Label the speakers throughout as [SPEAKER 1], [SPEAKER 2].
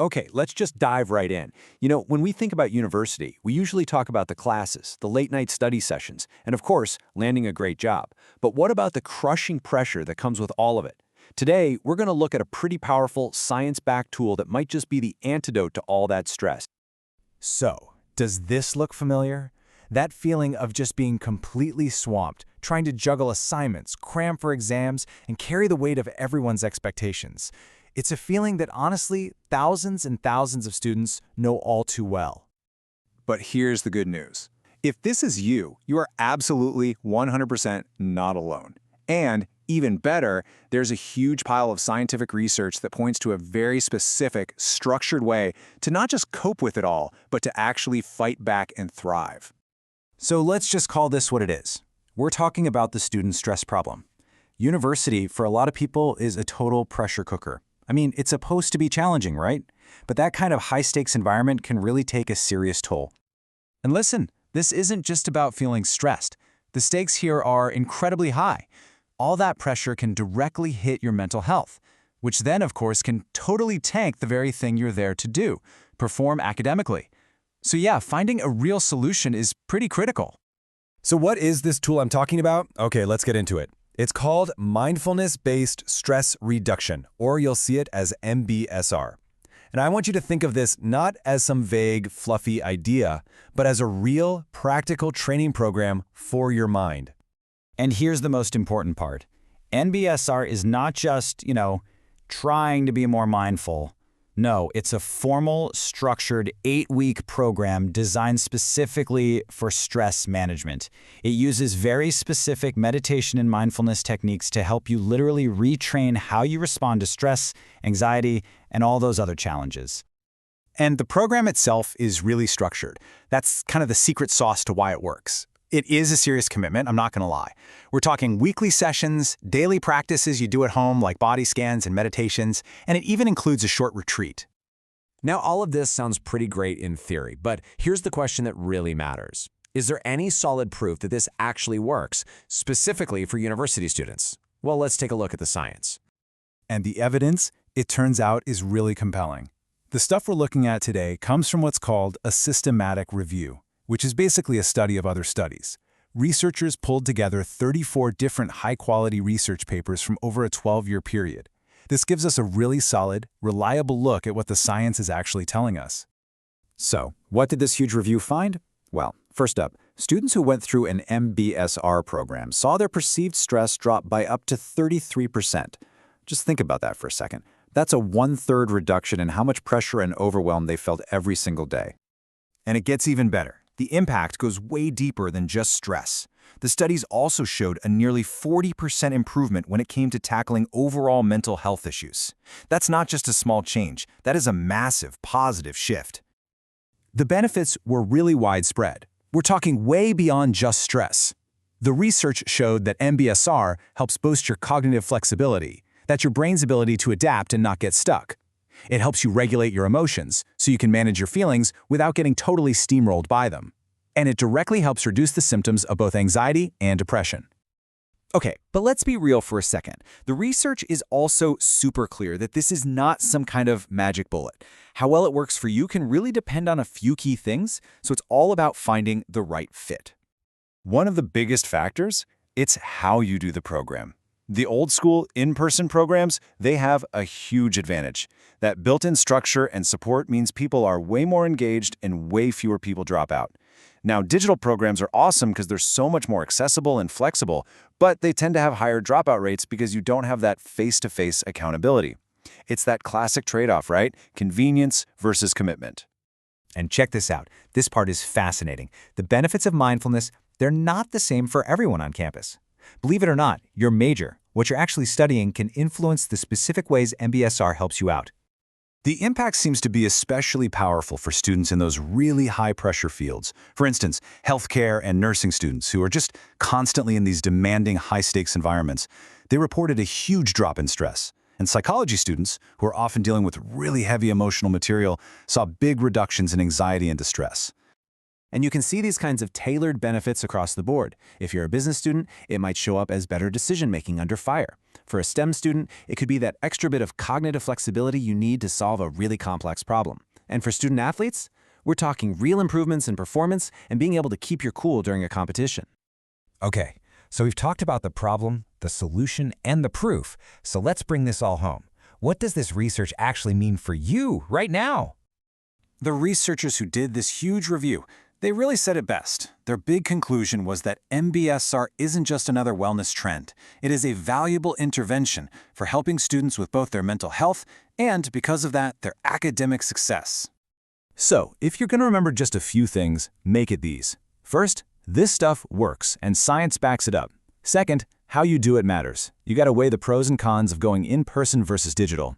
[SPEAKER 1] Okay, let's just dive right in. When we think about university, we usually talk about the classes, the late-night study sessions, and of course, landing a great job. But what about the crushing pressure that comes with all of it? Today, we're going to look at a pretty powerful, science-backed tool that might just be the antidote to all that stress.
[SPEAKER 2] So, does this look familiar? That feeling of just being completely swamped, trying to juggle assignments, cram for exams, and carry the weight of everyone's expectations. It's a feeling that honestly, thousands and thousands of students know all too well.
[SPEAKER 1] But here's the good news. If this is you, you are absolutely 100% not alone. And even better, there's a huge pile of scientific research that points to a very specific, structured way to not just cope with it all, but to actually fight back and thrive.
[SPEAKER 2] So let's just call this what it is. We're talking about the student stress problem. University, for a lot of people, is a total pressure cooker. I mean, it's supposed to be challenging, right? But that kind of high-stakes environment can really take a serious toll. And listen, this isn't just about feeling stressed. The stakes here are incredibly high. All that pressure can directly hit your mental health, which then, of course, can totally tank the very thing you're there to do, perform academically. So yeah, finding a real solution is pretty critical.
[SPEAKER 3] So what is this tool I'm talking about? Okay, let's get into it. It's called Mindfulness-Based Stress Reduction, or you'll see it as MBSR. And I want you to think of this not as some vague, fluffy idea, but as a real, practical training program for your mind.
[SPEAKER 2] And here's the most important part. MBSR is not just, trying to be more mindful. No, it's a formal, structured 8-week program designed specifically for stress management. It uses very specific meditation and mindfulness techniques to help you literally retrain how you respond to stress, anxiety, and all those other challenges.
[SPEAKER 1] And the program itself is really structured. That's kind of the secret sauce to why it works. It is a serious commitment, I'm not going to lie. We're talking weekly sessions, daily practices you do at home like body scans and meditations, and it even includes a short retreat.
[SPEAKER 4] Now, all of this sounds pretty great in theory, but here's the question that really matters. Is there any solid proof that this actually works, specifically for university students? Well, let's take a look at the science.
[SPEAKER 3] And the evidence, it turns out, is really compelling. The stuff we're looking at today comes from what's called a systematic review, which is basically a study of other studies. Researchers pulled together 34 different high-quality research papers from over a 12-year period. This gives us a really solid, reliable look at what the science is actually telling us.
[SPEAKER 1] So, what did this huge review find? Well, first up, students who went through an MBSR program saw their perceived stress drop by up to 33%. Just think about that for a second. That's a 1/3 reduction in how much pressure and overwhelm they felt every single day. And it gets even better. The impact goes way deeper than just stress. The studies also showed a nearly 40% improvement when it came to tackling overall mental health issues. That's not just a small change. That is a massive positive shift. The benefits were really widespread. We're talking way beyond just stress. The research showed that MBSR helps boost your cognitive flexibility. That's your brain's ability to adapt and not get stuck. It helps you regulate your emotions, so you can manage your feelings without getting totally steamrolled by them. And it directly helps reduce the symptoms of both anxiety and depression.
[SPEAKER 5] Okay, but let's be real for a second. The research is also super clear that this is not some kind of magic bullet. How well it works for you can really depend on a few key things, so it's all about finding the right fit.
[SPEAKER 3] One of the biggest factors, it's how you do the program. The old school in-person programs, they have a huge advantage. That built-in structure and support means people are way more engaged and way fewer people drop out. Now, digital programs are awesome because they're so much more accessible and flexible, but they tend to have higher dropout rates because you don't have that face-to-face accountability. It's that classic trade-off, right? Convenience versus commitment.
[SPEAKER 2] And check this out. This part is fascinating. The benefits of mindfulness, they're not the same for everyone on campus. Believe it or not, your major, what you're actually studying, can influence the specific ways MBSR helps you out.
[SPEAKER 3] The impact seems to be especially powerful for students in those really high-pressure fields. For instance, healthcare and nursing students who are just constantly in these demanding high-stakes environments. They reported a huge drop in stress. And psychology students, who are often dealing with really heavy emotional material, saw big reductions in anxiety and distress.
[SPEAKER 2] And you can see these kinds of tailored benefits across the board. If you're a business student, it might show up as better decision-making under fire. For a STEM student, it could be that extra bit of cognitive flexibility you need to solve a really complex problem. And for student athletes, we're talking real improvements in performance and being able to keep your cool during a competition.
[SPEAKER 6] Okay, so we've talked about the problem, the solution, and the proof. So let's bring this all home. What does this research actually mean for you right now?
[SPEAKER 3] The researchers who did this huge review, they really said it best. Their big conclusion was that MBSR isn't just another wellness trend. It is a valuable intervention for helping students with both their mental health and, because of that, their academic success.
[SPEAKER 2] So, if you're going to remember just a few things, make it these. First, this stuff works, and science backs it up. Second, how you do it matters. You got to weigh the pros and cons of going in person versus digital.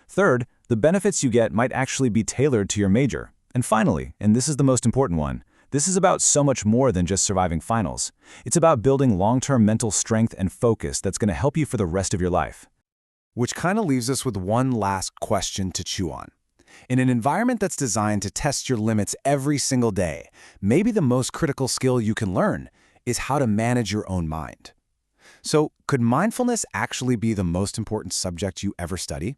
[SPEAKER 2] Third, the benefits you get might actually be tailored to your major. And finally, and this is the most important one, this is about so much more than just surviving finals. It's about building long-term mental strength and focus that's going to help you for the rest of your life.
[SPEAKER 3] Which kind of leaves us with one last question to chew on. In an environment that's designed to test your limits every single day, maybe the most critical skill you can learn is how to manage your own mind. So, could mindfulness actually be the most important subject you ever study?